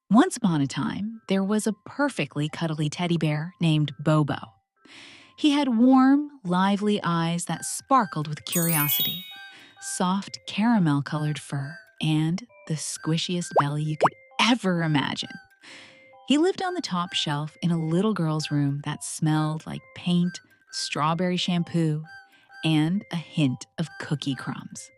Once upon a time, there was a perfectly cuddly teddy bear named Bobo. He had warm, lively eyes that sparkled with curiosity, soft caramel-colored fur, and the squishiest belly you could ever imagine. He lived on the top shelf in a little girl's room that smelled like paint, strawberry shampoo, and a hint of cookie crumbs.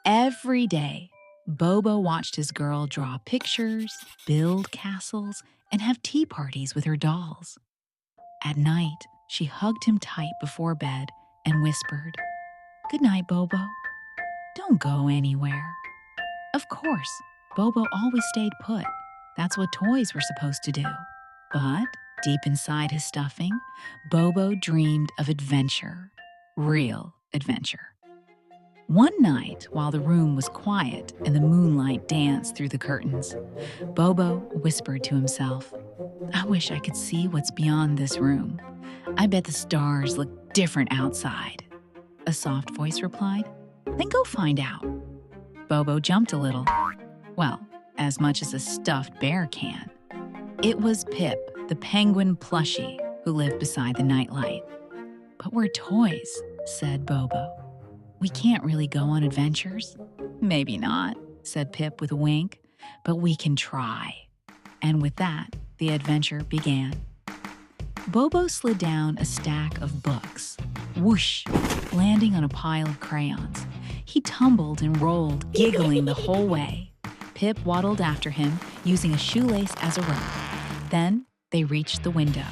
Every day, Bobo watched his girl draw pictures, build castles, and have tea parties with her dolls. At night, she hugged him tight before bed and whispered, "Good night, Bobo. Don't go anywhere." Of course, Bobo always stayed put. That's what toys were supposed to do. But deep inside his stuffing, Bobo dreamed of adventure, real adventure. One night, while the room was quiet and the moonlight danced through the curtains, Bobo whispered to himself, "I wish I could see what's beyond this room. I bet the stars look different outside." A soft voice replied, "Then go find out." Bobo jumped a little. Well, as much as a stuffed bear can. It was Pip, the penguin plushie, who lived beside the nightlight. "But we're toys," said Bobo. "We can't really go on adventures." "Maybe not," said Pip with a wink, "but we can try." And with that, the adventure began. Bobo slid down a stack of books. Whoosh! Landing on a pile of crayons. He tumbled and rolled, giggling the whole way. Pip waddled after him, using a shoelace as a rope. Then they reached the window.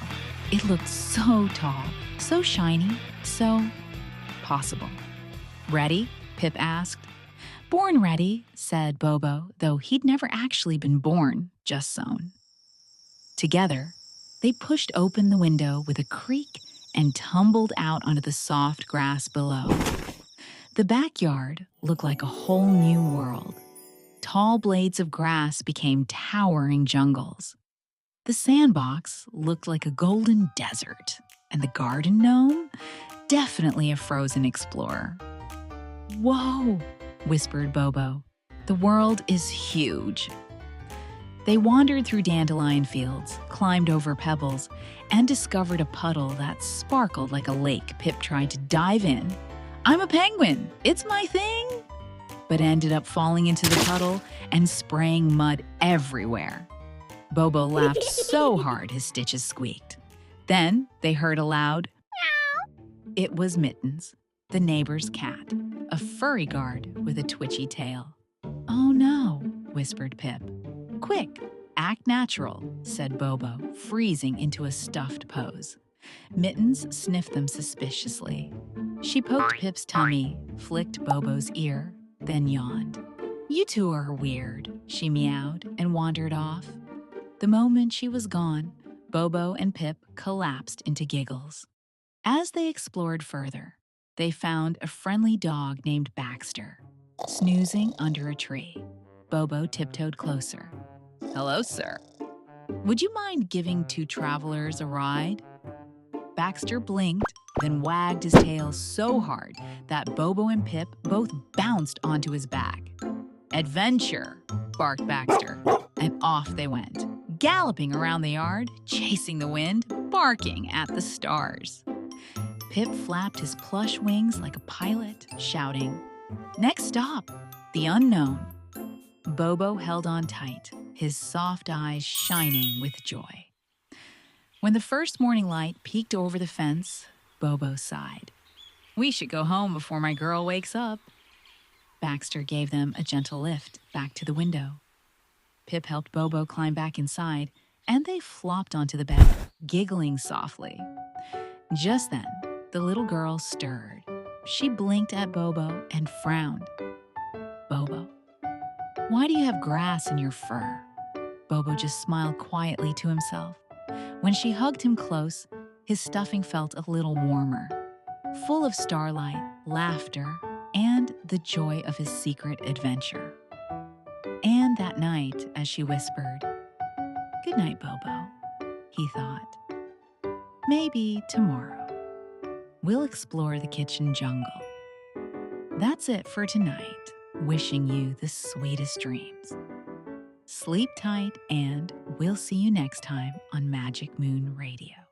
It looked so tall, so shiny, so possible. "Ready?" Pip asked. "Born ready," said Bobo, though he'd never actually been born, just sewn. Together, they pushed open the window with a creak and tumbled out onto the soft grass below. The backyard looked like a whole new world. Tall blades of grass became towering jungles. The sandbox looked like a golden desert, and the garden gnome, definitely a frozen explorer. "Whoa," whispered Bobo. "The world is huge." They wandered through dandelion fields, climbed over pebbles, and discovered a puddle that sparkled like a lake. Pip tried to dive in. "I'm a penguin, it's my thing," but ended up falling into the puddle and spraying mud everywhere. Bobo laughed so hard his stitches squeaked. Then they heard a loud meow. It was Mittens, the neighbor's cat, a furry guard with a twitchy tail. "Oh no," whispered Pip. "Quick, act natural," said Bobo, freezing into a stuffed pose. Mittens sniffed them suspiciously. She poked Pip's tummy, flicked Bobo's ear, then yawned. "You two are weird," she meowed and wandered off. The moment she was gone, Bobo and Pip collapsed into giggles. As they explored further, they found a friendly dog named Baxter, snoozing under a tree. Bobo tiptoed closer. "Hello, sir. Would you mind giving two travelers a ride?" Baxter blinked, then wagged his tail so hard that Bobo and Pip both bounced onto his back. "Adventure," barked Baxter, and off they went, galloping around the yard, chasing the wind, barking at the stars. Pip flapped his plush wings like a pilot, shouting, "Next stop, the unknown." Bobo held on tight, his soft eyes shining with joy. When the first morning light peeked over the fence, Bobo sighed. "We should go home before my girl wakes up." Baxter gave them a gentle lift back to the window. Pip helped Bobo climb back inside, and they flopped onto the bed, giggling softly. Just then, the little girl stirred. She blinked at Bobo and frowned. "Bobo, why do you have grass in your fur?" Bobo just smiled quietly to himself. When she hugged him close, his stuffing felt a little warmer, full of starlight, laughter, and the joy of his secret adventure. And that night, as she whispered, "Good night, Bobo," he thought, "maybe tomorrow we'll explore the kitchen jungle." That's it for tonight. Wishing you the sweetest dreams. Sleep tight, and we'll see you next time on Magic Moon Radio.